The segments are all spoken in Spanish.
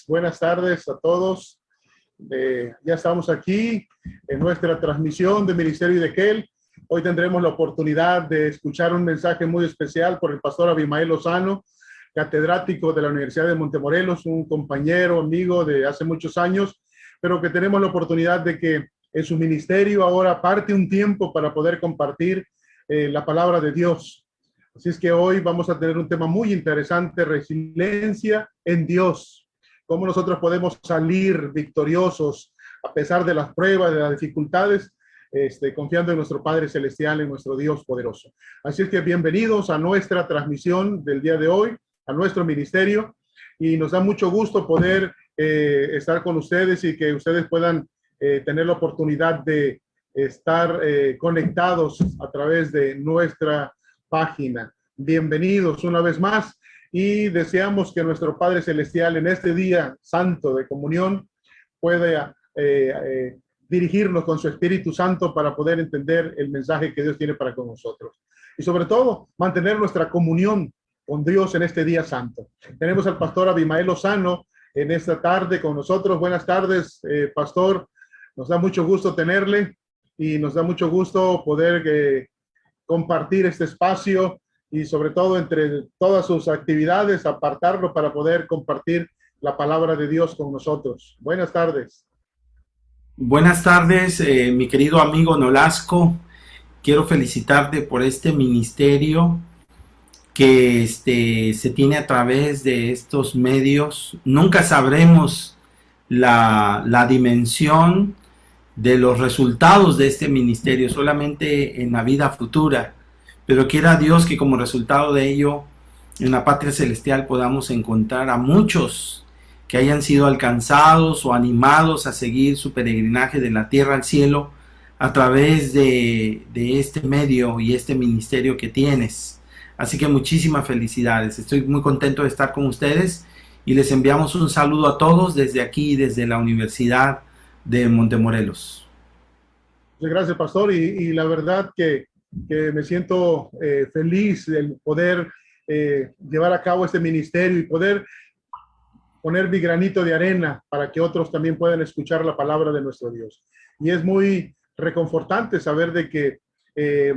Buenas tardes a todos. Ya estamos aquí en nuestra transmisión de Ministerio de Kel. Hoy tendremos la oportunidad de escuchar un mensaje muy especial por el pastor Abimael Lozano, catedrático de la Universidad de Montemorelos, un compañero, amigo de hace muchos años, pero que tenemos la oportunidad de que en su ministerio ahora aparte un tiempo para poder compartir la palabra de Dios. Así es que hoy vamos a tener un tema muy interesante, resiliencia en Dios. Cómo nosotros podemos salir victoriosos a pesar de las pruebas, de las dificultades, confiando en nuestro Padre Celestial, en nuestro Dios poderoso. Así es que bienvenidos a nuestra transmisión del día de hoy, a nuestro ministerio. Y nos da mucho gusto poder estar con ustedes y que ustedes puedan tener la oportunidad de estar conectados a través de nuestra página. Bienvenidos una vez más y deseamos que nuestro Padre Celestial en este día santo de comunión pueda dirigirnos con su Espíritu Santo para poder entender el mensaje que Dios tiene para con nosotros. Y sobre todo, mantener nuestra comunión con Dios en este día santo. Tenemos al pastor Abimael Lozano en esta tarde con nosotros. Buenas tardes, pastor. Nos da mucho gusto tenerle y nos da mucho gusto poder compartir este espacio y sobre todo entre todas sus actividades, apartarlo para poder compartir la palabra de Dios con nosotros. Buenas tardes. Buenas tardes, mi querido amigo Nolasco. Quiero felicitarte por este ministerio que se tiene a través de estos medios. Nunca sabremos la dimensión de los resultados de este ministerio, solamente en la vida futura, pero quiera Dios que como resultado de ello en la patria celestial podamos encontrar a muchos que hayan sido alcanzados o animados a seguir su peregrinaje de la tierra al cielo a través de este medio y este ministerio que tienes. Así que muchísimas felicidades, estoy muy contento de estar con ustedes y les enviamos un saludo a todos desde aquí, desde la Universidad de Montemorelos. Muchas gracias, pastor, y la verdad que me siento feliz de poder llevar a cabo este ministerio y poder poner mi granito de arena para que otros también puedan escuchar la palabra de nuestro Dios. Y es muy reconfortante saber de que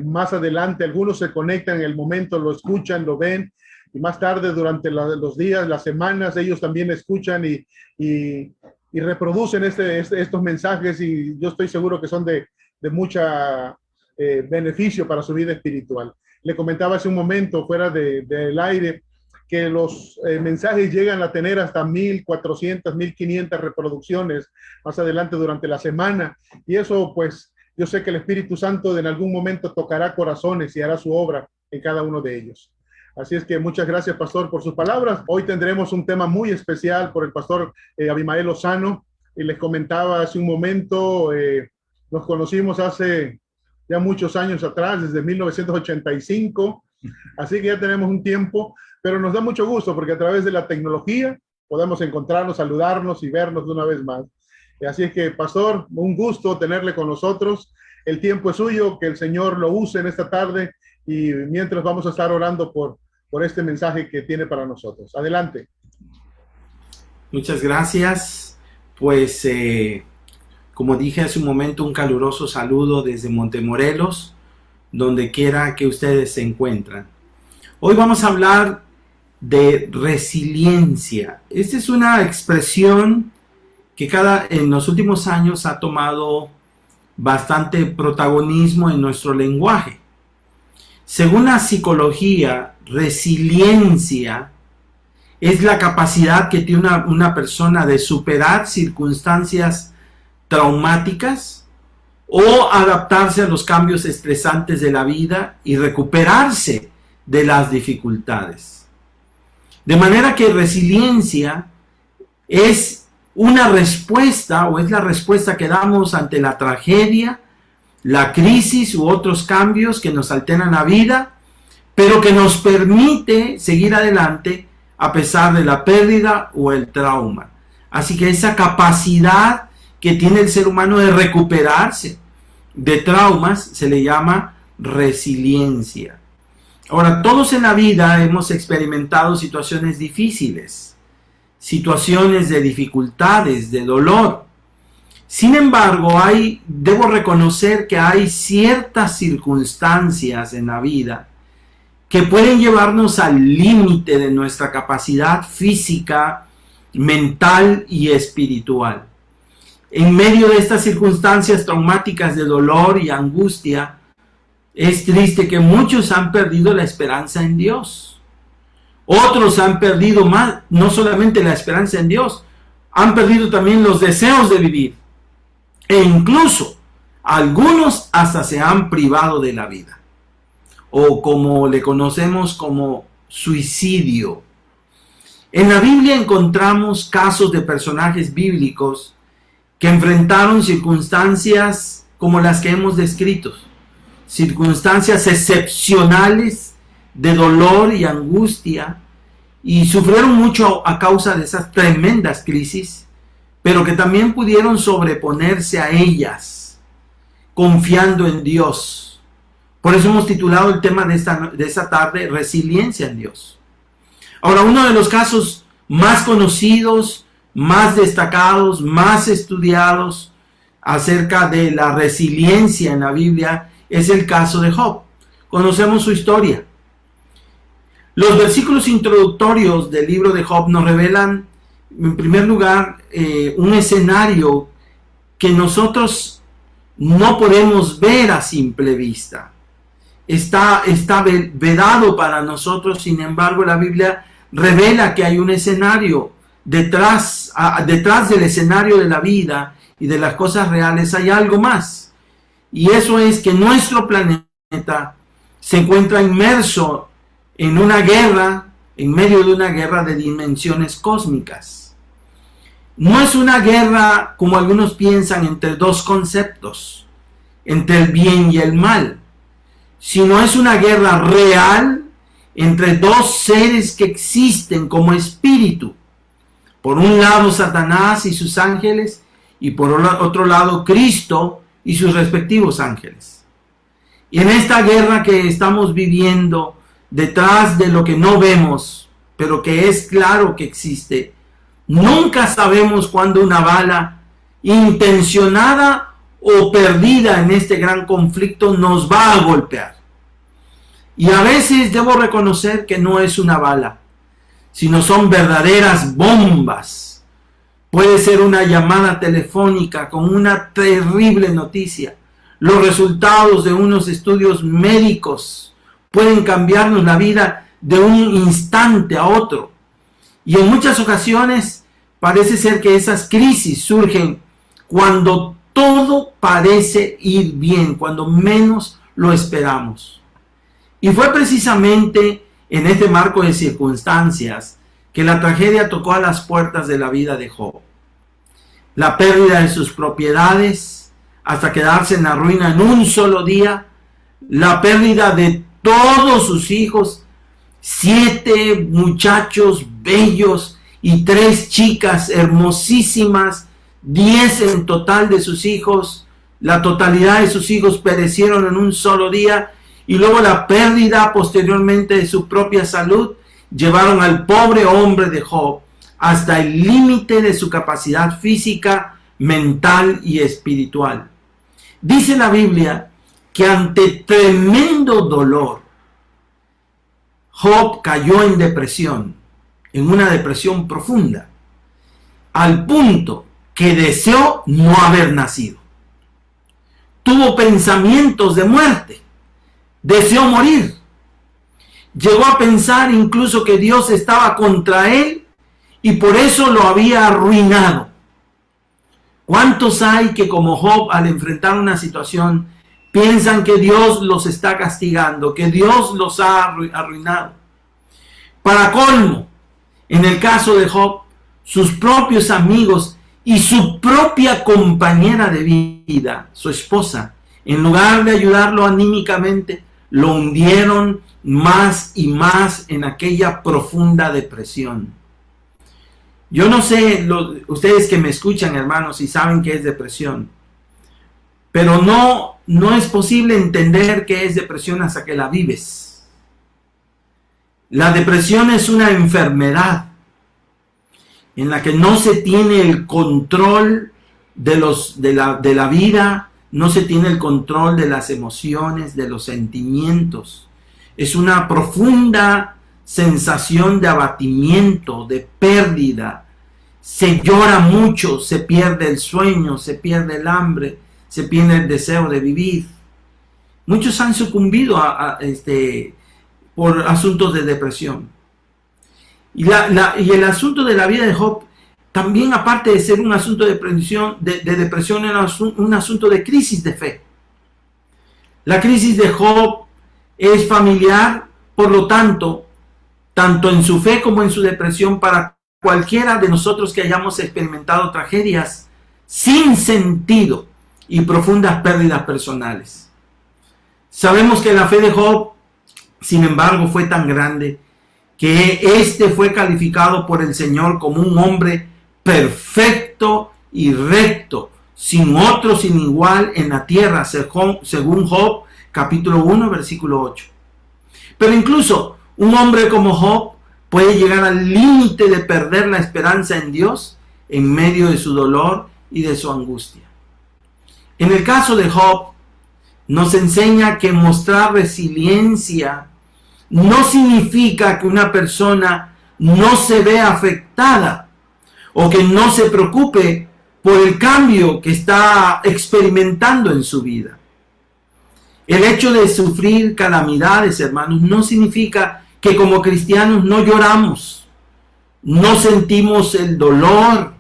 más adelante algunos se conectan en el momento, lo escuchan, lo ven, y más tarde durante los días, las semanas, ellos también escuchan y reproducen estos mensajes, y yo estoy seguro que son de mucha beneficio para su vida espiritual. Le comentaba hace un momento fuera del aire que los mensajes llegan a tener hasta 1,400, 1,500 reproducciones más adelante durante la semana, y eso pues yo sé que el Espíritu Santo en algún momento tocará corazones y hará su obra en cada uno de ellos. Así es que muchas gracias, pastor, por sus palabras. Hoy tendremos un tema muy especial por el pastor Abimael Lozano, y les comentaba hace un momento, nos conocimos hace ya muchos años atrás, desde 1985, así que ya tenemos un tiempo, pero nos da mucho gusto porque a través de la tecnología podemos encontrarnos, saludarnos y vernos de una vez más. Así es que, pastor, un gusto tenerle con nosotros. El tiempo es suyo, que el Señor lo use en esta tarde, y mientras vamos a estar orando por este mensaje que tiene para nosotros. Adelante. Muchas gracias. Pues, como dije hace un momento, un caluroso saludo desde Montemorelos, donde quiera que ustedes se encuentran. Hoy vamos a hablar de resiliencia. Esta es una expresión que en los últimos años ha tomado bastante protagonismo en nuestro lenguaje. Según la psicología, resiliencia es la capacidad que tiene una persona de superar circunstancias traumáticas o adaptarse a los cambios estresantes de la vida y recuperarse de las dificultades. De manera que resiliencia es una respuesta, o es la respuesta que damos ante la tragedia, la crisis u otros cambios que nos alteran la vida, pero que nos permite seguir adelante a pesar de la pérdida o el trauma. Así que esa capacidad que tiene el ser humano de recuperarse de traumas se le llama resiliencia. Ahora, todos en la vida hemos experimentado situaciones difíciles, situaciones de dificultades, de dolor. Sin embargo, debo reconocer que hay ciertas circunstancias en la vida que pueden llevarnos al límite de nuestra capacidad física, mental y espiritual. En medio de estas circunstancias traumáticas de dolor y angustia, es triste que muchos han perdido la esperanza en Dios. Otros han perdido más, no solamente la esperanza en Dios, han perdido también los deseos de vivir. E incluso algunos hasta se han privado de la vida, o como le conocemos como suicidio. En la Biblia encontramos casos de personajes bíblicos que enfrentaron circunstancias como las que hemos descrito, circunstancias excepcionales de dolor y angustia, y sufrieron mucho a causa de esas tremendas crisis, pero que también pudieron sobreponerse a ellas, confiando en Dios. Por eso hemos titulado el tema de esta tarde, Resiliencia en Dios. Ahora, uno de los casos más conocidos, más destacados, más estudiados acerca de la resiliencia en la Biblia es el caso de Job. Conocemos su historia. Los versículos introductorios del libro de Job nos revelan, en primer lugar, un escenario que nosotros no podemos ver a simple vista. Está vedado para nosotros, sin embargo, la Biblia revela que hay un escenario detrás del escenario de la vida y de las cosas reales hay algo más. Y eso es que nuestro planeta se encuentra inmerso en una guerra, en medio de una guerra de dimensiones cósmicas. No es una guerra, como algunos piensan, entre dos conceptos, entre el bien y el mal, sino es una guerra real entre dos seres que existen como espíritu. Por un lado Satanás y sus ángeles, y por otro lado Cristo y sus respectivos ángeles. Y en esta guerra que estamos viviendo, detrás de lo que no vemos, pero que es claro que existe, nunca sabemos cuándo una bala intencionada o perdida en este gran conflicto nos va a golpear. Y a veces debo reconocer que no es una bala, sino son verdaderas bombas. Puede ser una llamada telefónica con una terrible noticia. Los resultados de unos estudios médicos pueden cambiarnos la vida de un instante a otro. Y en muchas ocasiones parece ser que esas crisis surgen cuando todo parece ir bien, cuando menos lo esperamos. Y fue precisamente en este marco de circunstancias que la tragedia tocó a las puertas de la vida de Job. La pérdida de sus propiedades hasta quedarse en la ruina en un solo día, la pérdida de todos sus hijos, 7 muchachos bellos y 3 chicas hermosísimas, 10 en total de sus hijos, la totalidad de sus hijos perecieron en un solo día, y luego la pérdida posteriormente de su propia salud, llevaron al pobre hombre de Job hasta el límite de su capacidad física, mental y espiritual. Dice la Biblia que ante tremendo dolor, Job cayó en depresión, en una depresión profunda, al punto que deseó no haber nacido. Tuvo pensamientos de muerte, deseó morir. Llegó a pensar incluso que Dios estaba contra él y por eso lo había arruinado. ¿Cuántos hay que como Job, al enfrentar una situación, piensan que Dios los está castigando, que Dios los ha arruinado? Para colmo, en el caso de Job, sus propios amigos y su propia compañera de vida, su esposa, en lugar de ayudarlo anímicamente, lo hundieron más y más en aquella profunda depresión. Yo no sé, ustedes que me escuchan, hermanos, y saben qué es depresión, pero no es posible entender qué es depresión hasta que la vives. La depresión es una enfermedad en la que no se tiene el control de la vida, no se tiene el control de las emociones, de los sentimientos. Es una profunda sensación de abatimiento, de pérdida. Se llora mucho, se pierde el sueño, se pierde el hambre, se pierde el deseo de vivir. Muchos han sucumbido por asuntos de depresión. Y el asunto de la vida de Job, también aparte de ser un asunto de depresión, era un asunto de crisis de fe. La crisis de Job es familiar, por lo tanto en su fe como en su depresión, para cualquiera de nosotros que hayamos experimentado tragedias sin sentido y profundas pérdidas personales. Sabemos que la fe de Job, sin embargo, fue tan grande que fue calificado por el Señor como un hombre perfecto y recto, sin otro, sin igual en la tierra, según Job, capítulo 1, versículo 8. Pero incluso un hombre como Job puede llegar al límite de perder la esperanza en Dios en medio de su dolor y de su angustia. En el caso de Job, nos enseña que mostrar resiliencia no significa que una persona no se vea afectada o que no se preocupe por el cambio que está experimentando en su vida. El hecho de sufrir calamidades, hermanos, no significa que como cristianos no lloramos, no sentimos el dolor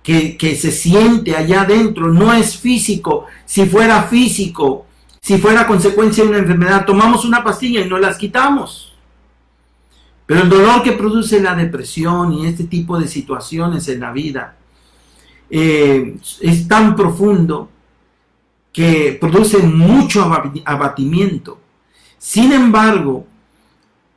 que se siente allá adentro. No es físico. Si fuera físico, si fuera consecuencia de una enfermedad, tomamos una pastilla y nos las quitamos. Pero el dolor que produce la depresión y este tipo de situaciones en la vida es tan profundo que produce mucho abatimiento. Sin embargo,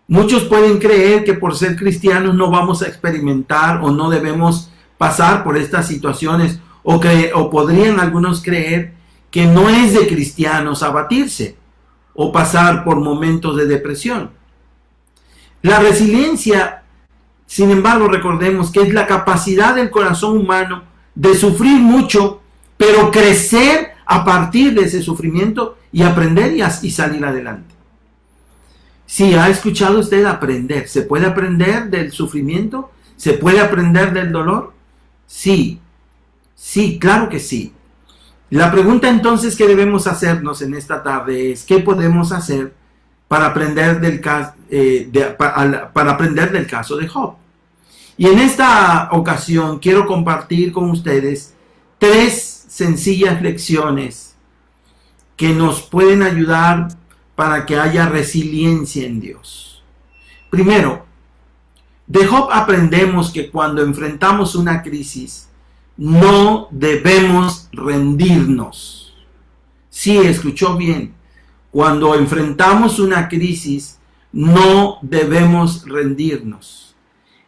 muchos pueden creer que por ser cristianos no vamos a experimentar o no debemos pasar por estas situaciones, o podrían algunos creer que no es de cristianos abatirse o pasar por momentos de depresión. La resiliencia, sin embargo, recordemos que es la capacidad del corazón humano de sufrir mucho, pero crecer a partir de ese sufrimiento y aprender y salir adelante. Si ha escuchado usted aprender, ¿se puede aprender del sufrimiento? ¿Se puede aprender del dolor? Sí, claro que sí. La pregunta entonces que debemos hacernos en esta tarde es: ¿qué podemos hacer para aprender del caso de Job? Y en esta ocasión quiero compartir con ustedes 3 sencillas lecciones que nos pueden ayudar para que haya resiliencia en Dios. Primero, de Job aprendemos que cuando enfrentamos una crisis, no debemos rendirnos. Sí, escuchó bien. Cuando enfrentamos una crisis, no debemos rendirnos.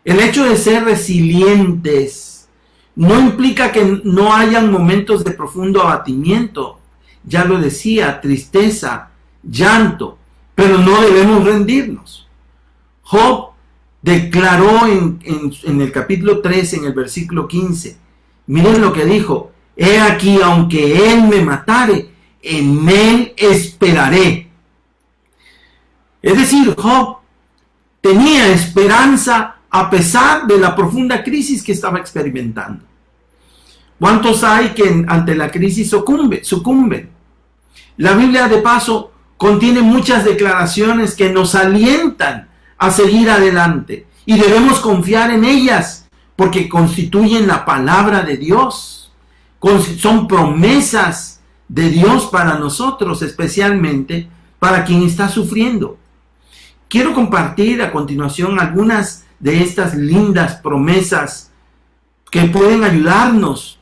El hecho de ser resilientes no implica que no hayan momentos de profundo abatimiento. Ya lo decía, tristeza, llanto, pero no debemos rendirnos. Job declaró en el capítulo 13, en el versículo 15, miren lo que dijo: he aquí, aunque él me matare, en él esperaré. Es decir, Job tenía esperanza a pesar de la profunda crisis que estaba experimentando. ¿Cuántos hay que ante la crisis sucumben? La Biblia, de paso, contiene muchas declaraciones que nos alientan a seguir adelante, y debemos confiar en ellas porque constituyen la palabra de Dios. Son promesas de Dios para nosotros, especialmente para quien está sufriendo. Quiero compartir a continuación algunas de estas lindas promesas que pueden ayudarnos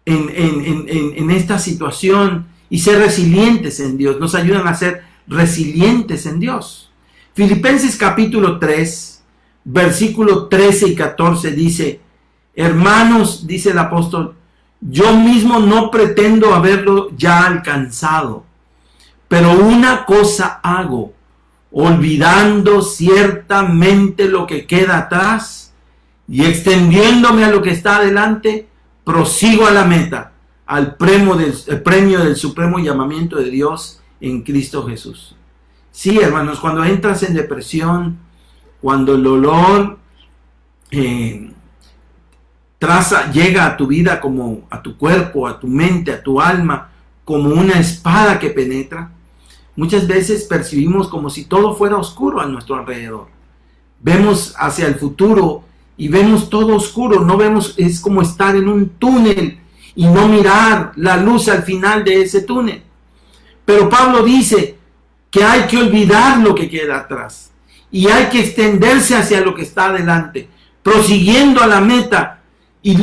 en esta situación y ser resilientes en Dios. Nos ayudan a ser resilientes en Dios. Filipenses capítulo 3, versículo 13 y 14 dice: hermanos, dice el apóstol, yo mismo no pretendo haberlo ya alcanzado, pero una cosa hago, olvidando ciertamente lo que queda atrás y extendiéndome a lo que está adelante, prosigo a la meta, al premio del supremo llamamiento de Dios en Cristo Jesús. Sí, hermanos, cuando entras en depresión, cuando el dolor llega a tu vida, como a tu cuerpo, a tu mente, a tu alma, como una espada que penetra, muchas veces percibimos como si todo fuera oscuro a nuestro alrededor. Vemos hacia el futuro y vemos todo oscuro, no vemos, es como estar en un túnel y no mirar la luz al final de ese túnel. Pero Pablo dice que hay que olvidar lo que queda atrás y hay que extenderse hacia lo que está adelante, prosiguiendo a la meta. Y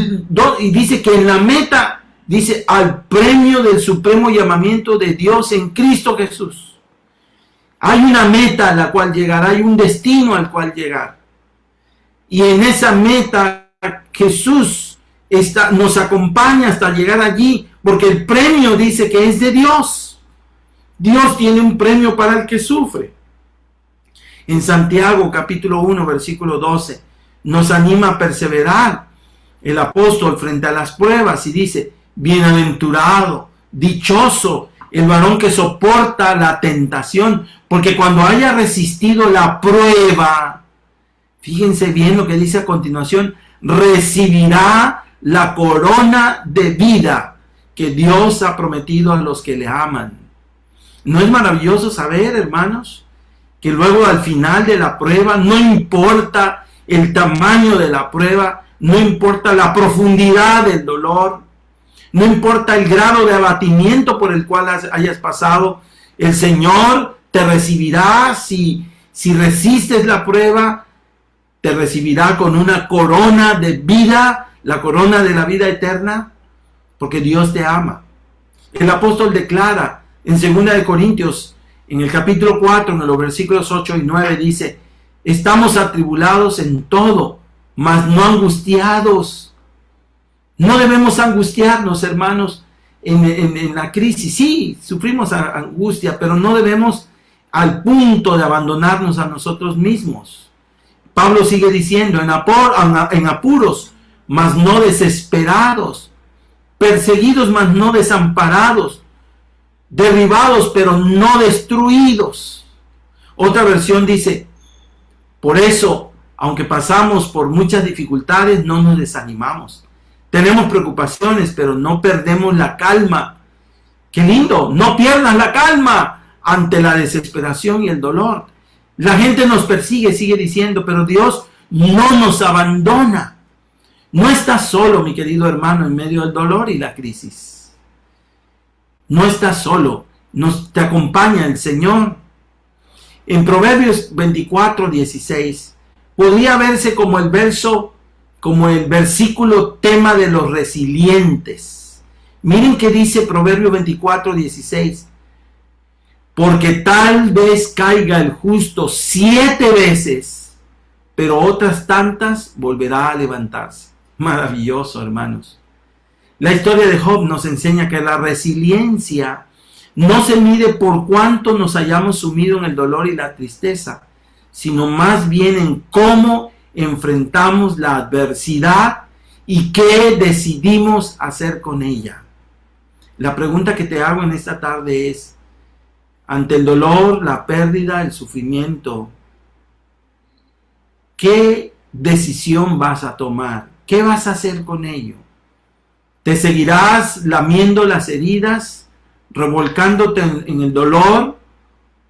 dice que en la meta, dice, al premio del supremo llamamiento de Dios en Cristo Jesús. Hay una meta a la cual llegar, hay un destino al cual llegar. Y en esa meta Jesús nos acompaña hasta llegar allí, porque el premio dice que es de Dios. Dios tiene un premio para el que sufre. En Santiago capítulo 1 versículo 12 nos anima a perseverar el apóstol frente a las pruebas y dice: bienaventurado, dichoso el varón que soporta la tentación, porque cuando haya resistido la prueba, fíjense bien lo que dice a continuación, recibirá la corona de vida que Dios ha prometido a los que le aman. ¿No es maravilloso saber, hermanos, que luego al final de la prueba, no importa el tamaño de la prueba, no importa la profundidad del dolor, no importa el grado de abatimiento por el cual hayas pasado, el Señor te recibirá, si resistes la prueba, te recibirá con una corona de vida, la corona de la vida eterna, porque Dios te ama. El apóstol declara en 2 Corintios, en el capítulo 4, en los versículos 8 y 9, dice: estamos atribulados en todo, mas no angustiados. No debemos angustiarnos, hermanos, en la crisis. Sí, sufrimos angustia, pero no debemos al punto de abandonarnos a nosotros mismos. Pablo sigue diciendo: en apuros, mas no desesperados, perseguidos, mas no desamparados, derribados, pero no destruidos. Otra versión dice: por eso, aunque pasamos por muchas dificultades, no nos desanimamos. Tenemos preocupaciones, pero no perdemos la calma. ¡Qué lindo! No pierdas la calma ante la desesperación y el dolor. La gente nos persigue, sigue diciendo, pero Dios no nos abandona. No estás solo, mi querido hermano, en medio del dolor y la crisis. No estás solo, te acompaña el Señor. En Proverbios 24:16 podría verse como el versículo tema de los resilientes. Miren qué dice Proverbios 24:16. Porque tal vez caiga el justo 7 veces, pero otras tantas volverá a levantarse. Maravilloso, hermanos. La historia de Job nos enseña que la resiliencia no se mide por cuánto nos hayamos sumido en el dolor y la tristeza, sino más bien en cómo enfrentamos la adversidad y qué decidimos hacer con ella. La pregunta que te hago en esta tarde es: ante el dolor, la pérdida, el sufrimiento, ¿qué decisión vas a tomar? ¿Qué vas a hacer con ello? ¿Te seguirás lamiendo las heridas, revolcándote en el dolor?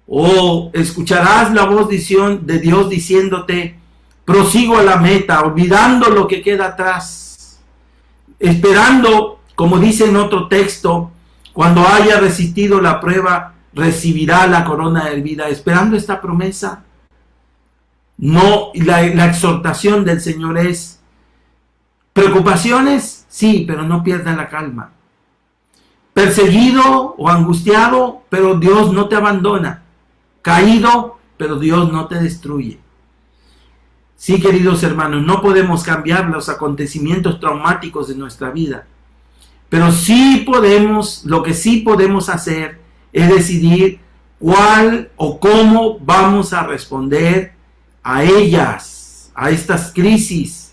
¿O escucharás la voz de Dios diciéndote: prosigo a la meta, olvidando lo que queda atrás, esperando, como dice en otro texto, cuando haya resistido la prueba, recibirá la corona de vida, esperando esta promesa? No, la exhortación del Señor es: preocupaciones, sí, pero no pierdas la calma. Perseguido o angustiado, pero Dios no te abandona. Caído, pero Dios no te destruye. Sí, queridos hermanos, no podemos cambiar los acontecimientos traumáticos de nuestra vida, pero sí podemos, lo que sí podemos hacer es decidir cuál o cómo vamos a responder a ellas, a estas crisis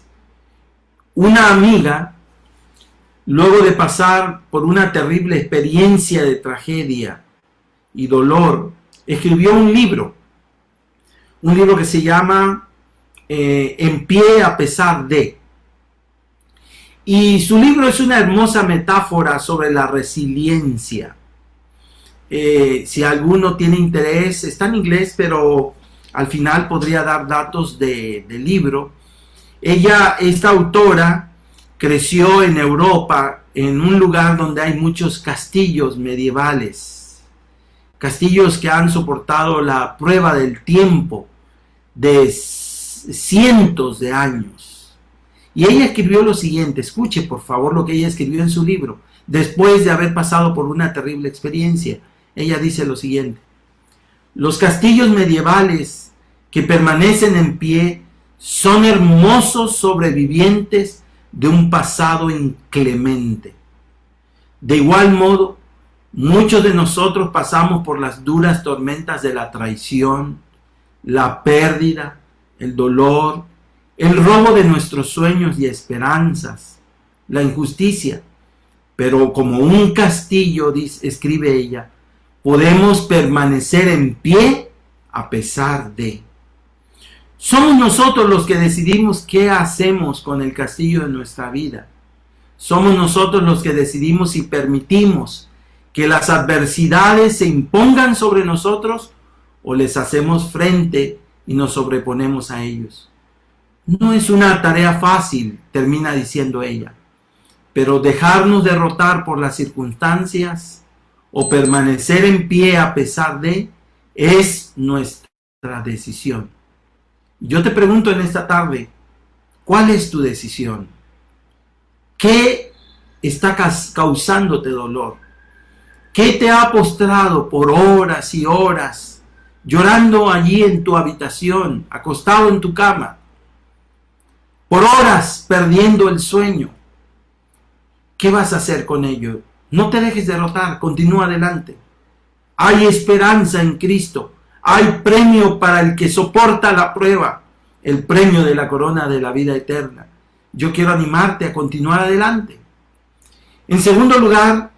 una amiga, luego de pasar por una terrible experiencia de tragedia y dolor, escribió un libro que se llama En pie a pesar de. Y su libro es una hermosa metáfora sobre la resiliencia. Si alguno tiene interés, está en inglés, pero al final podría dar datos del libro. Esta autora, creció en Europa, en un lugar donde hay muchos castillos medievales. Castillos que han soportado la prueba del tiempo de cientos de años. Y ella escribió lo siguiente, escuche por favor lo que ella escribió en su libro, después de haber pasado por una terrible experiencia. Ella dice lo siguiente: los castillos medievales que permanecen en pie son hermosos sobrevivientes de un pasado inclemente. De igual modo, muchos de nosotros pasamos por las duras tormentas de la traición, la pérdida, el dolor, el robo de nuestros sueños y esperanzas, la injusticia. Pero como un castillo, escribe ella, podemos permanecer en pie a pesar de. Somos nosotros los que decidimos qué hacemos con el castillo de nuestra vida. Somos nosotros los que decidimos si permitimos que las adversidades se impongan sobre nosotros o les hacemos frente y nos sobreponemos a ellos. No es una tarea fácil, termina diciendo ella, pero dejarnos derrotar por las circunstancias o permanecer en pie a pesar de es nuestra decisión. Yo te pregunto en esta tarde, ¿cuál es tu decisión? ¿Qué está causándote dolor? ¿Qué te ha postrado por horas y horas, llorando allí en tu habitación, acostado en tu cama, por horas perdiendo el sueño? ¿Qué vas a hacer con ello? No te dejes derrotar, continúa adelante. Hay esperanza en Cristo. Hay premio para el que soporta la prueba, el premio de la corona de la vida eterna. Yo quiero animarte a continuar adelante. En segundo lugar,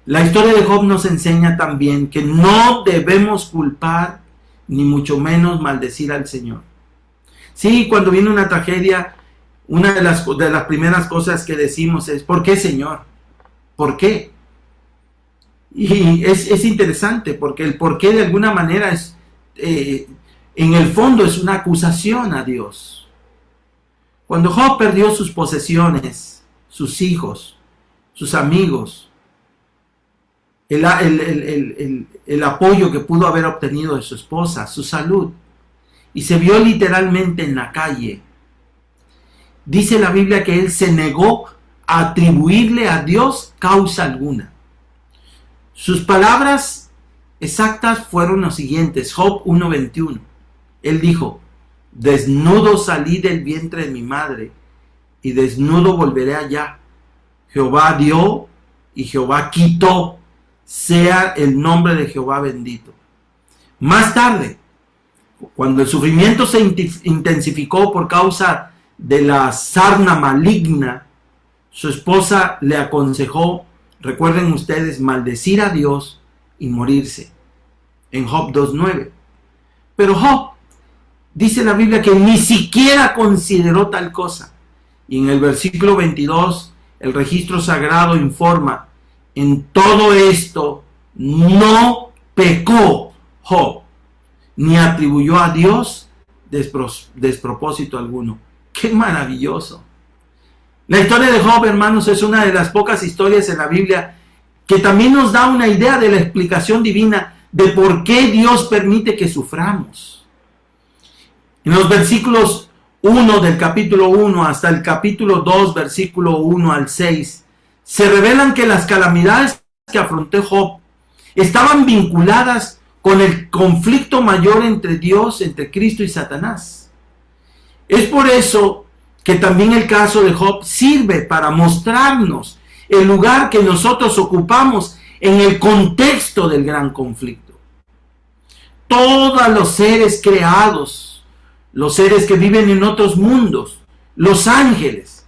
la historia de Job nos enseña también que no debemos culpar ni mucho menos maldecir al Señor. Sí, cuando viene una tragedia, una de las primeras cosas que decimos es: ¿por qué, Señor? ¿Por qué? Y es interesante porque el por qué de alguna manera es, en el fondo es una acusación a Dios. Cuando Job perdió sus posesiones, sus hijos, sus amigos, el apoyo que pudo haber obtenido de su esposa, su salud, y se vio literalmente en la calle, dice la Biblia que él se negó a atribuirle a Dios causa alguna. Sus palabras exactas fueron los siguientes, Job 1:21. Él dijo: desnudo salí del vientre de mi madre, y desnudo volveré allá. Jehová dio y Jehová quitó, sea el nombre de Jehová bendito. Más tarde, cuando el sufrimiento se intensificó por causa de la sarna maligna, su esposa le aconsejó, recuerden ustedes, maldecir a Dios y morirse, en Job 2:9. Pero Job, dice la Biblia, que ni siquiera consideró tal cosa. Y en el versículo 22, el registro sagrado informa: en todo esto no pecó Job, ni atribuyó a Dios despropósito alguno. ¡Qué maravilloso! La historia de Job, hermanos, es una de las pocas historias en la Biblia que también nos da una idea de la explicación divina de por qué Dios permite que suframos. En los versículos 1 del capítulo 1 hasta el capítulo 2, versículo 1 al 6, se revelan que las calamidades que afrontó Job estaban vinculadas con el conflicto mayor entre Dios, entre Cristo y Satanás. Es por eso que también el caso de Job sirve para mostrarnos el lugar que nosotros ocupamos en el contexto del gran conflicto. Todos los seres creados, los seres que viven en otros mundos, Los ángeles,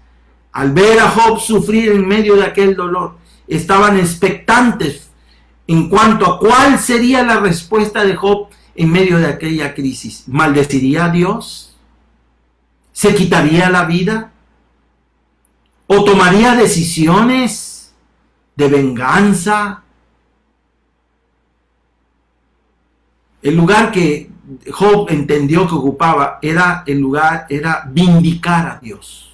al ver a Job sufrir en medio de aquel dolor, estaban expectantes en cuanto a cuál sería la respuesta de Job en medio de aquella crisis. ¿Maldeciría a Dios? ¿Se quitaría la vida? ¿O tomaría decisiones de venganza? El lugar que Job entendió que ocupaba era vindicar a Dios.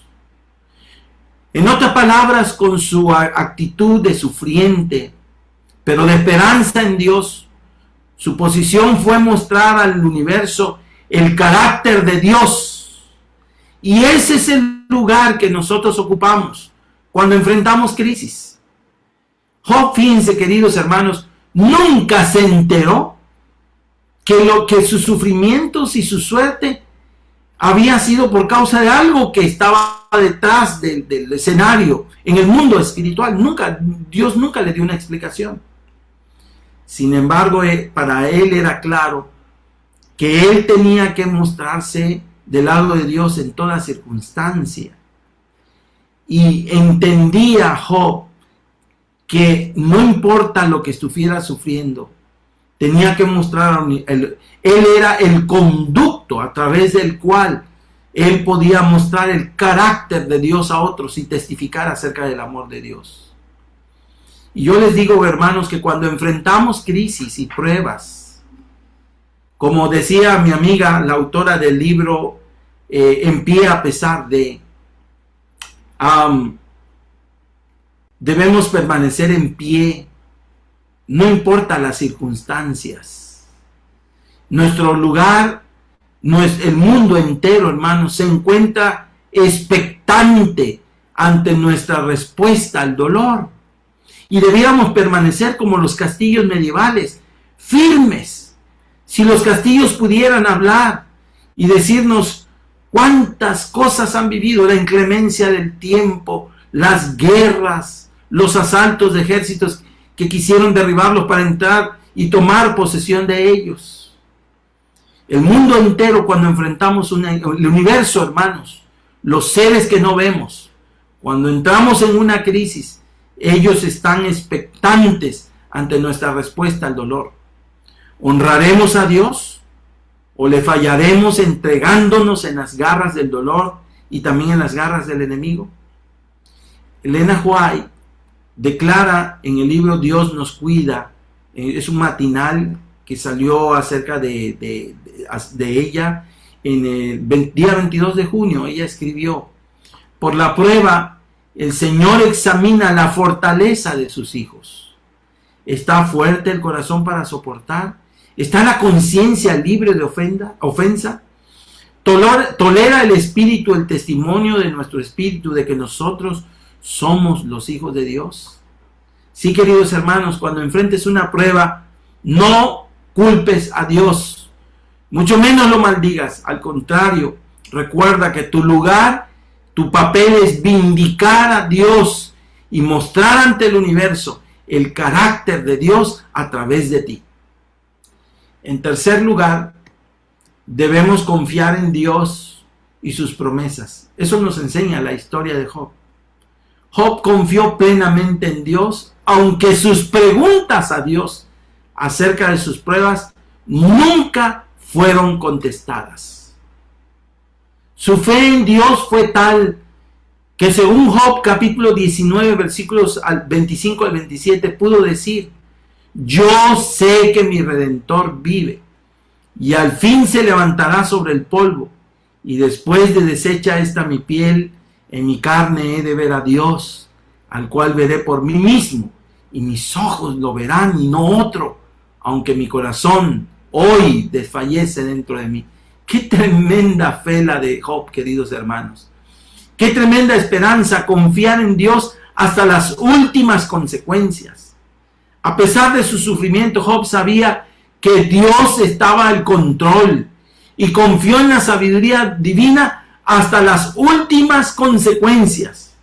En otras palabras, con su actitud de sufriente, pero de esperanza en Dios, su posición fue mostrar al universo el carácter de Dios. Y ese es el lugar que nosotros ocupamos cuando enfrentamos crisis. Job, fíjense, queridos hermanos, nunca se enteró que sus sufrimientos y su suerte había sido por causa de algo que estaba detrás del escenario en el mundo espiritual. Dios nunca le dio una explicación. Sin embargo, para él era claro que él tenía que mostrarse del lado de Dios en toda circunstancia. Y entendía Job que no importa lo que estuviera sufriendo, tenía que mostrar, él era el conducto a través del cual él podía mostrar el carácter de Dios a otros y testificar acerca del amor de Dios. Y yo les digo, hermanos, que cuando enfrentamos crisis y pruebas, como decía mi amiga, la autora del libro En pie a pesar de, debemos permanecer en pie, no importa las circunstancias. Nuestro lugar, el mundo entero, hermanos, se encuentra expectante ante nuestra respuesta al dolor. Y debíamos permanecer como los castillos medievales, firmes. Si los castillos pudieran hablar y decirnos cuántas cosas han vivido, la inclemencia del tiempo, las guerras, los asaltos de ejércitos que quisieron derribarlos para entrar y tomar posesión de ellos. El mundo entero, cuando enfrentamos el universo, hermanos, los seres que no vemos, cuando entramos en una crisis, ellos están expectantes ante nuestra respuesta al dolor. ¿Honraremos a Dios o le fallaremos entregándonos en las garras del dolor y también en las garras del enemigo? Elena White declara en el libro Dios nos cuida, es un matinal que salió acerca de ella en el día 22 de junio. Ella escribió: por la prueba el Señor examina la fortaleza de sus hijos. ¿Está fuerte el corazón para soportar? ¿Está la conciencia libre de ofensa? ¿Tolera el espíritu el testimonio de nuestro espíritu de que nosotros somos los hijos de Dios? Sí, queridos hermanos, cuando enfrentes una prueba, no culpes a Dios, mucho menos lo maldigas. Al contrario, recuerda que tu lugar, tu papel es vindicar a Dios y mostrar ante el universo el carácter de Dios a través de ti. En tercer lugar, debemos confiar en Dios y sus promesas. Eso nos enseña la historia de Job. Job confió plenamente en Dios, aunque sus preguntas a Dios acerca de sus pruebas nunca fueron contestadas. Su fe en Dios fue tal que, según Job capítulo 19 versículos 25 al 27, pudo decir: yo sé que mi Redentor vive y al fin se levantará sobre el polvo, y después de deshecha esta mi piel, en mi carne he de ver a Dios, al cual veré por mí mismo, y mis ojos lo verán y no otro, aunque mi corazón hoy desfallece dentro de mí. Qué tremenda fe la de Job, queridos hermanos. Qué tremenda esperanza confiar en Dios hasta las últimas consecuencias. A pesar de su sufrimiento, Job sabía que Dios estaba al control y confió en la sabiduría divina hasta las últimas consecuencias.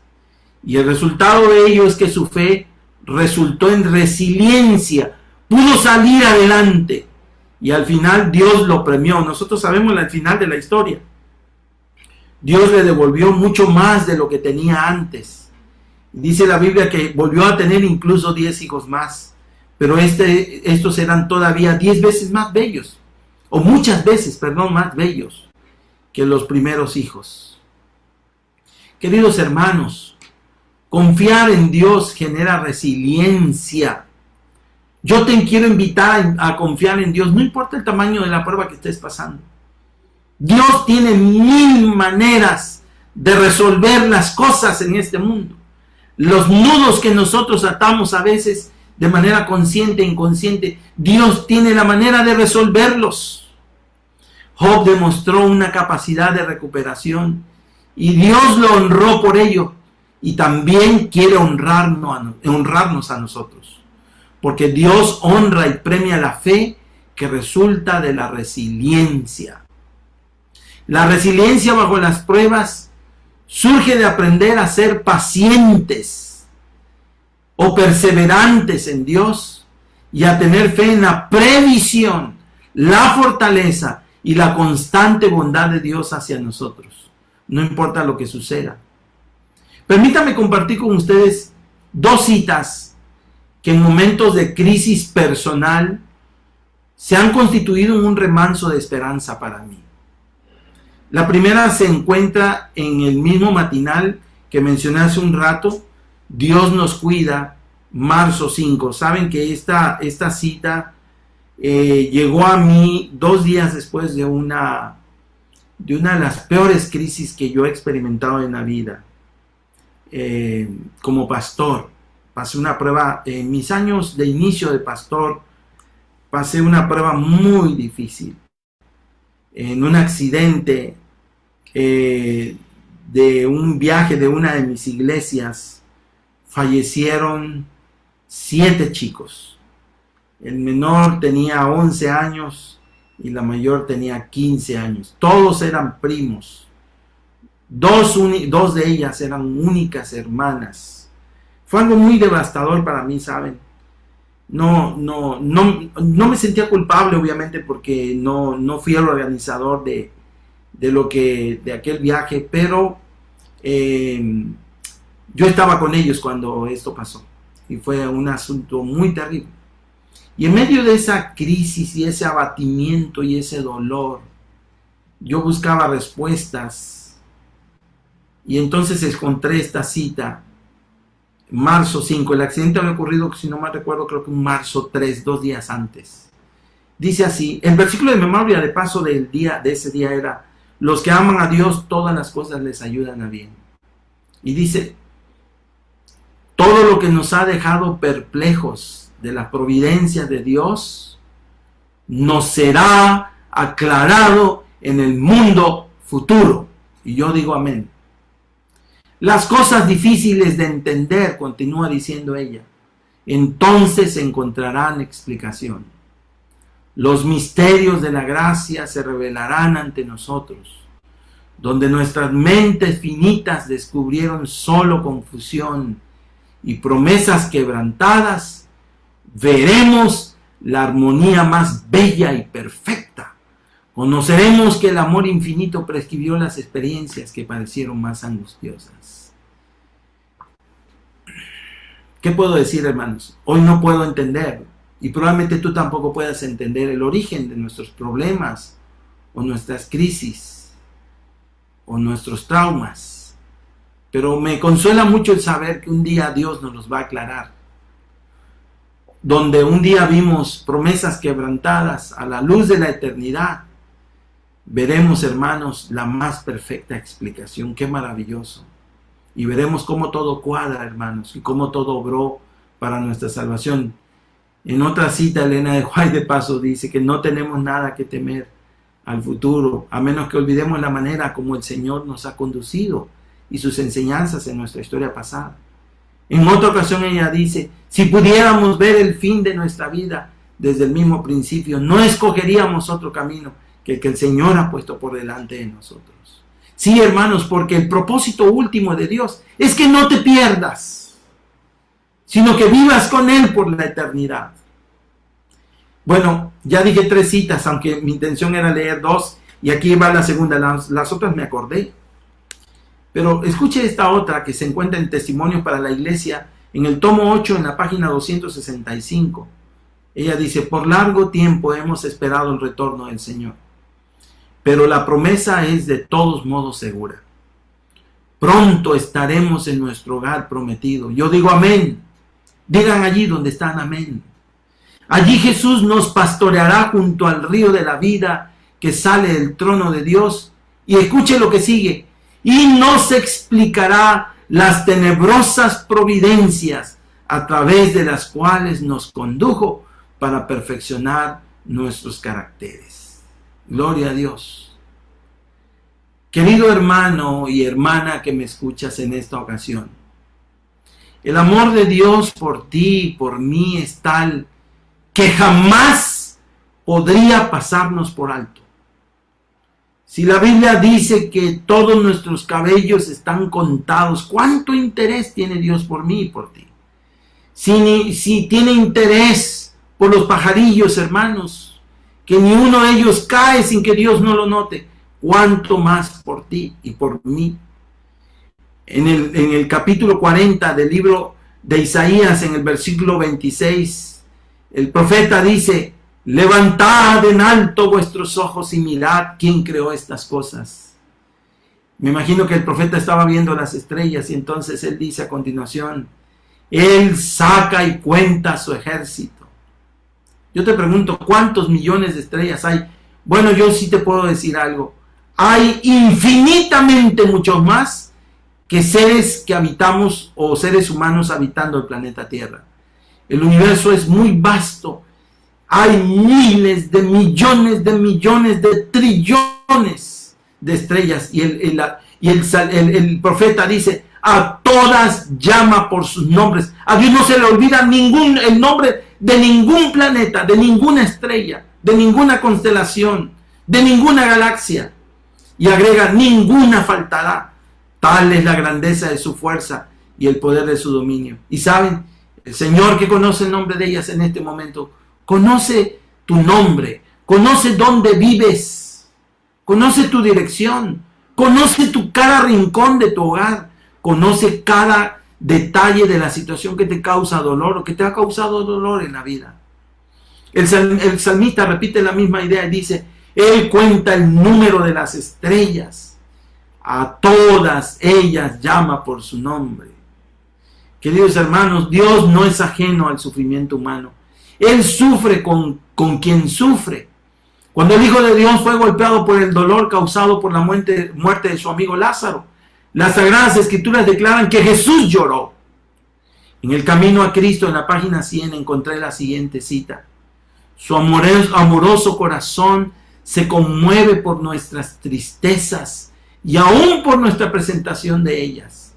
Y el resultado de ello es que su fe resultó en resiliencia, pudo salir adelante y al final Dios lo premió. Nosotros sabemos el final de la historia. Dios le devolvió mucho más de lo que tenía antes. Dice la Biblia que volvió a tener incluso 10 hijos más, pero estos eran todavía 10 veces más bellos, o muchas veces, perdón, más bellos que los primeros hijos. Queridos hermanos, confiar en Dios genera resiliencia. Yo te quiero invitar a confiar en Dios, no importa el tamaño de la prueba que estés pasando. Dios tiene 1000 maneras de resolver las cosas en este mundo. Los nudos que nosotros atamos a veces de manera consciente e inconsciente, Dios tiene la manera de resolverlos. Job demostró una capacidad de recuperación y Dios lo honró por ello, y también quiere honrarnos a nosotros, porque Dios honra y premia la fe que resulta de la resiliencia. La resiliencia bajo las pruebas surge de aprender a ser pacientes o perseverantes en Dios y a tener fe en la previsión, la fortaleza y la constante bondad de Dios hacia nosotros, no importa lo que suceda. Permítame compartir con ustedes 2 citas que en momentos de crisis personal se han constituido en un remanso de esperanza para mí. La primera se encuentra en el mismo matinal que mencioné hace un rato, Dios nos cuida, marzo 5. Saben que esta cita llegó a mí 2 días después de una de las peores crisis que yo he experimentado en la vida. Como pastor, pasé una prueba, en mis años de inicio de pastor, pasé una prueba muy difícil. En un accidente de un viaje de una de mis iglesias, fallecieron 7 chicos. El menor tenía 11 años y la mayor tenía 15 años. Todos eran primos. Dos de ellas eran únicas hermanas. Fue algo muy devastador para mí, ¿saben? No me sentía culpable, obviamente, porque no fui el organizador de aquel viaje, pero yo estaba con ellos cuando esto pasó y fue un asunto muy terrible. Y en medio de esa crisis y ese abatimiento y ese dolor, yo buscaba respuestas y entonces encontré esta cita, marzo 5. El accidente había ocurrido, si no mal recuerdo, creo que un marzo 3, 2 días antes. Dice así, el versículo de memoria de paso de ese día era: los que aman a Dios, todas las cosas les ayudan a bien. Y dice, todo lo que nos ha dejado perplejos de la providencia de Dios, nos será aclarado en el mundo futuro. Y yo digo amén. Las cosas difíciles de entender, continúa diciendo ella, entonces encontrarán explicación. Los misterios de la gracia se revelarán ante nosotros, donde nuestras mentes finitas descubrieron solo confusión y promesas quebrantadas, veremos la armonía más bella y perfecta. Conoceremos que el amor infinito prescribió las experiencias que parecieron más angustiosas. ¿Qué puedo decir, hermanos? Hoy no puedo entender, y probablemente tú tampoco puedas entender el origen de nuestros problemas, o nuestras crisis, o nuestros traumas. Pero me consuela mucho el saber que un día Dios nos los va a aclarar. Donde un día vimos promesas quebrantadas a la luz de la eternidad, veremos, hermanos, la más perfecta explicación. ¡Qué maravilloso! Y veremos cómo todo cuadra, hermanos, y cómo todo obró para nuestra salvación. En otra cita, Elena de White de paso dice que no tenemos nada que temer al futuro, a menos que olvidemos la manera como el Señor nos ha conducido y sus enseñanzas en nuestra historia pasada. En otra ocasión ella dice, si pudiéramos ver el fin de nuestra vida desde el mismo principio, no escogeríamos otro camino que el que el Señor ha puesto por delante de nosotros. Sí, hermanos, porque el propósito último de Dios es que no te pierdas, sino que vivas con Él por la eternidad. Bueno, ya dije 3 citas, aunque mi intención era leer 2, y aquí va la segunda. Las otras me acordé. Pero escuche esta otra que se encuentra en Testimonios para la Iglesia, en el tomo 8, en la página 265. Ella dice: por largo tiempo hemos esperado el retorno del Señor, pero la promesa es de todos modos segura. Pronto estaremos en nuestro hogar prometido. Yo digo amén. Digan allí donde están amén. Allí Jesús nos pastoreará junto al río de la vida que sale del trono de Dios. Y escuche lo que sigue. Y nos explicará las tenebrosas providencias a través de las cuales nos condujo para perfeccionar nuestros caracteres. Gloria a Dios. Querido hermano y hermana que me escuchas en esta ocasión, el amor de Dios por ti y por mí es tal que jamás podría pasarnos por alto. Si la Biblia dice que todos nuestros cabellos están contados, ¿cuánto interés tiene Dios por mí y por ti? Si tiene interés por los pajarillos, hermanos, que ni uno de ellos cae sin que Dios no lo note, ¿cuánto más por ti y por mí? En el capítulo 40 del libro de Isaías, en el versículo 26, el profeta dice: levantad en alto vuestros ojos y mirad quién creó estas cosas. Me imagino que el profeta estaba viendo las estrellas y entonces él dice a continuación: él saca y cuenta su ejército. Yo te pregunto, ¿cuántos millones de estrellas hay? Bueno, yo sí te puedo decir algo. Hay infinitamente muchos más que seres que habitamos o seres humanos habitando el planeta Tierra. El universo es muy vasto. Hay miles de millones, de trillones de estrellas. Y el profeta dice: a todas llama por sus nombres. A Dios no se le olvida el nombre de ningún planeta, de ninguna estrella, de ninguna constelación, de ninguna galaxia. Y agrega: ninguna faltará. Tal es la grandeza de su fuerza y el poder de su dominio. Y saben, el Señor, que conoce el nombre de ellas en este momento, conoce tu nombre, conoce dónde vives, conoce tu dirección, conoce cada rincón de tu hogar, conoce cada detalle de la situación que te causa dolor o que te ha causado dolor en la vida. El salmista repite la misma idea y dice: Él cuenta el número de las estrellas, a todas ellas llama por su nombre. Queridos hermanos, Dios no es ajeno al sufrimiento humano. Él sufre con quien sufre. Cuando el Hijo de Dios fue golpeado por el dolor causado por la muerte de su amigo Lázaro, las Sagradas Escrituras declaran que Jesús lloró. En el camino a Cristo, en la página 100, encontré la siguiente cita: su amoroso corazón se conmueve por nuestras tristezas y aún por nuestra presentación de ellas.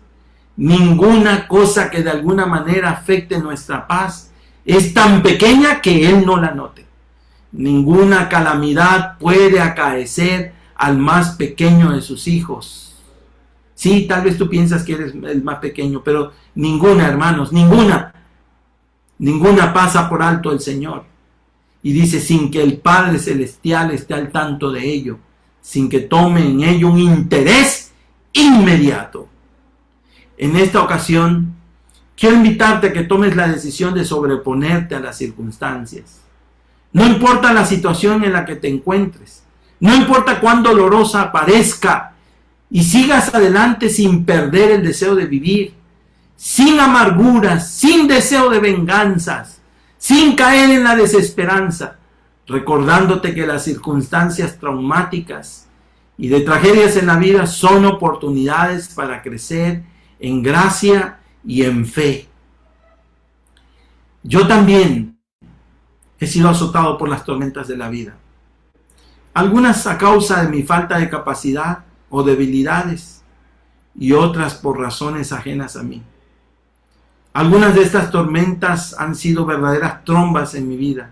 Ninguna cosa que de alguna manera afecte nuestra paz es tan pequeña que Él no la note. Ninguna calamidad puede acaecer al más pequeño de sus hijos. Sí, tal vez tú piensas que eres el más pequeño, pero ninguna, hermanos, ninguna pasa por alto el Señor. Y dice: sin que el Padre Celestial esté al tanto de ello, sin que tome en ello un interés inmediato. En esta ocasión, quiero invitarte a que tomes la decisión de sobreponerte a las circunstancias. No importa la situación en la que te encuentres, no importa cuán dolorosa parezca, y sigas adelante sin perder el deseo de vivir, sin amarguras, sin deseo de venganzas, sin caer en la desesperanza, recordándote que las circunstancias traumáticas y de tragedias en la vida son oportunidades para crecer en gracia y en fe. Yo también he sido azotado por las tormentas de la vida, algunas a causa de mi falta de capacidad o debilidades, y otras por razones ajenas a mí. Algunas de estas tormentas han sido verdaderas trombas en mi vida.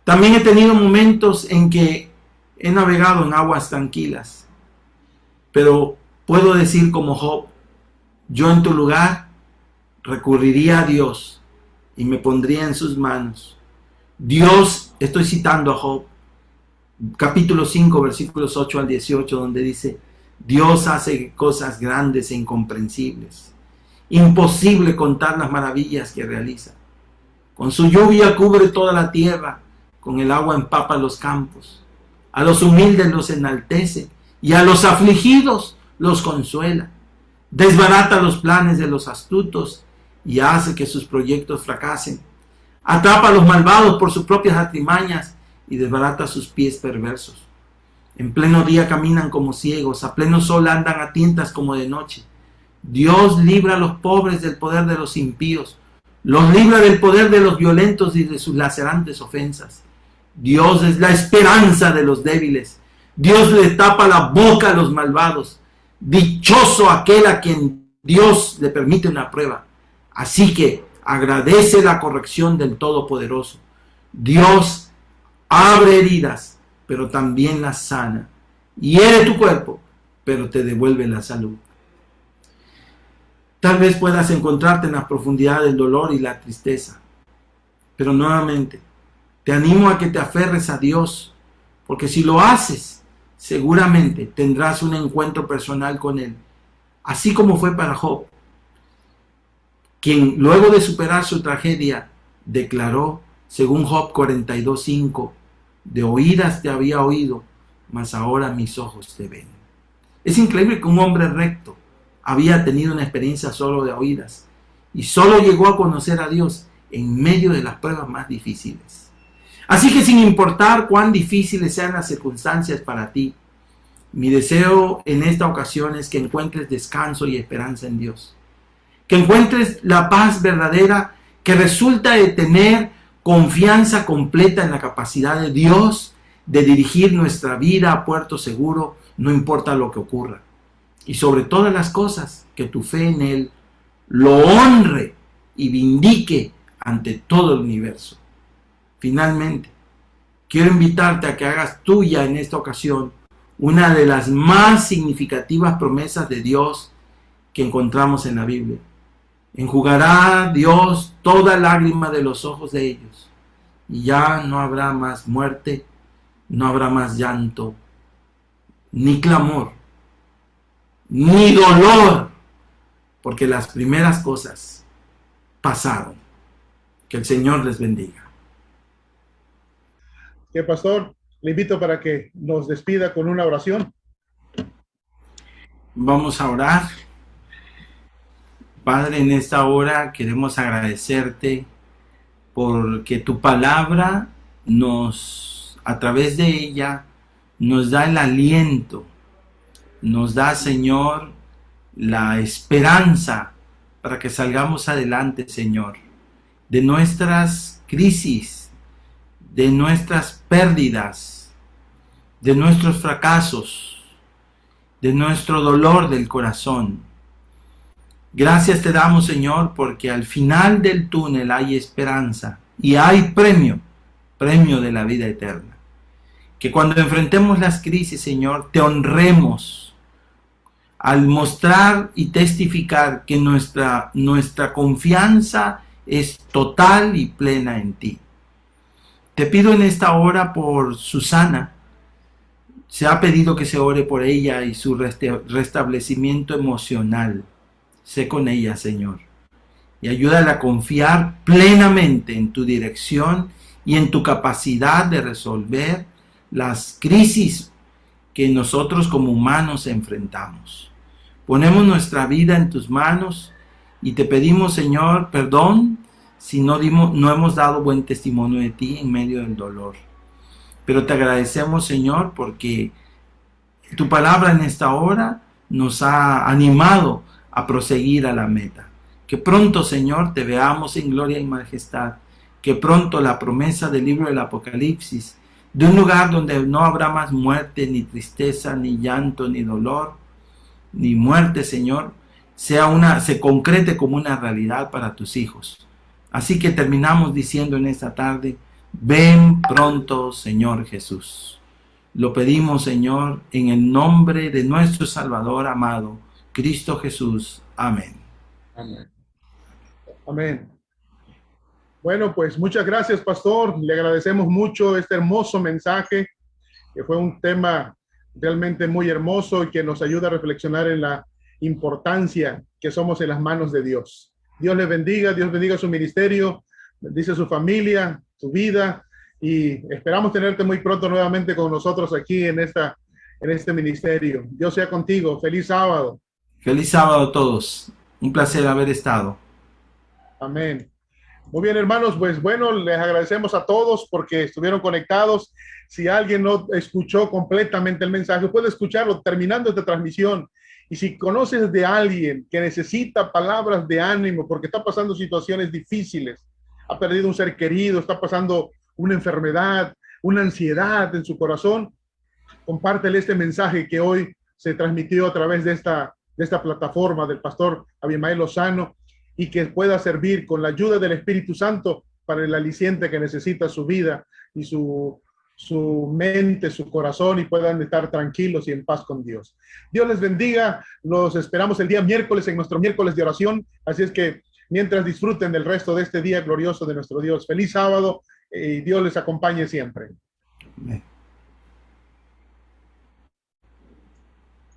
También he tenido momentos en que he navegado en aguas tranquilas, pero puedo decir como Job: yo en tu lugar recurriría a Dios y me pondría en sus manos. Dios, estoy citando a Job, capítulo 5, versículos 8 al 18, donde dice: Dios hace cosas grandes e incomprensibles. Imposible contar las maravillas que realiza. Con su lluvia cubre toda la tierra, con el agua empapa los campos. A los humildes los enaltece y a los afligidos los consuela. Desbarata los planes de los astutos y hace que sus proyectos fracasen. Atrapa a los malvados por sus propias artimañas y desbarata sus pies perversos. En pleno día caminan como ciegos, a pleno sol andan a tientas como de noche. Dios libra a los pobres del poder de los impíos, los libra del poder de los violentos y de sus lacerantes ofensas. Dios es la esperanza de los débiles. Dios le tapa la boca a los malvados. Dichoso aquel a quien Dios le permite una prueba. Así que agradece la corrección del Todopoderoso. Dios abre heridas, pero también las sana. Hiere tu cuerpo, pero te devuelve la salud. Tal vez puedas encontrarte en la profundidad del dolor y la tristeza. Pero nuevamente, te animo a que te aferres a Dios, porque si lo haces, seguramente tendrás un encuentro personal con Él, así como fue para Job, quien luego de superar su tragedia, declaró, según Job 42:5, de oídas te había oído, mas ahora mis ojos te ven. Es increíble que un hombre recto había tenido una experiencia solo de oídas y solo llegó a conocer a Dios en medio de las pruebas más difíciles. Así que sin importar cuán difíciles sean las circunstancias para ti, mi deseo en esta ocasión es que encuentres descanso y esperanza en Dios. Que encuentres la paz verdadera que resulta de tener confianza completa en la capacidad de Dios de dirigir nuestra vida a puerto seguro, no importa lo que ocurra. Y sobre todas las cosas, que tu fe en Él lo honre y vindique ante todo el universo. Finalmente, quiero invitarte a que hagas tuya en esta ocasión una de las más significativas promesas de Dios que encontramos en la Biblia. Enjugará Dios toda lágrima de los ojos de ellos, y ya no habrá más muerte, no habrá más llanto, ni clamor, ni dolor, porque las primeras cosas pasaron. Que el Señor les bendiga. Que pastor, le invito para que nos despida con una oración. Vamos a orar. Padre, en esta hora queremos agradecerte porque tu palabra a través de ella, nos da el aliento, nos da, Señor, la esperanza para que salgamos adelante, Señor, de nuestras crisis, de nuestras pérdidas, de nuestros fracasos, de nuestro dolor del corazón. Gracias te damos, Señor, porque al final del túnel hay esperanza y hay premio de la vida eterna. Que cuando enfrentemos las crisis, Señor, te honremos al mostrar y testificar que nuestra confianza es total y plena en ti. Te pido en esta hora por Susana. Se ha pedido que se ore por ella y su restablecimiento emocional. Sé con ella, Señor, y ayúdala a confiar plenamente en tu dirección y en tu capacidad de resolver las crisis que nosotros como humanos enfrentamos. Ponemos nuestra vida en tus manos y te pedimos, Señor, perdón si no hemos dado buen testimonio de ti en medio del dolor. Pero te agradecemos, Señor, porque tu palabra en esta hora nos ha animado a proseguir a la meta. Que pronto, Señor, te veamos en gloria y majestad. Que pronto la promesa del libro del Apocalipsis, de un lugar donde no habrá más muerte, ni tristeza, ni llanto, ni dolor, ni muerte, Señor, se concrete como una realidad para tus hijos. Así que terminamos diciendo en esta tarde, ven pronto, Señor Jesús. Lo pedimos, Señor, en el nombre de nuestro Salvador amado, Cristo Jesús. Amén. Amén. Amén. Bueno, pues muchas gracias, pastor. Le agradecemos mucho este hermoso mensaje, que fue un tema realmente muy hermoso y que nos ayuda a reflexionar en la importancia que somos en las manos de Dios. Dios Dios bendiga su ministerio, bendice su familia, su vida, y esperamos tenerte muy pronto nuevamente con nosotros aquí en este ministerio. Dios sea contigo. Feliz sábado. Feliz sábado a todos. Un placer haber estado. Amén. Muy bien, hermanos, pues bueno, les agradecemos a todos porque estuvieron conectados. Si alguien no escuchó completamente el mensaje, puede escucharlo terminando esta transmisión. Y si conoces de alguien que necesita palabras de ánimo porque está pasando situaciones difíciles, ha perdido un ser querido, está pasando una enfermedad, una ansiedad en su corazón, compártele este mensaje que hoy se transmitió a través de esta plataforma del pastor Abimael Lozano, y que pueda servir con la ayuda del Espíritu Santo para el aliciente que necesita su vida y su mente, su corazón, y puedan estar tranquilos y en paz con Dios. Dios les bendiga. Los esperamos el día miércoles en nuestro miércoles de oración. Así es que mientras disfruten del resto de este día glorioso de nuestro Dios, feliz sábado y Dios les acompañe siempre. Amén.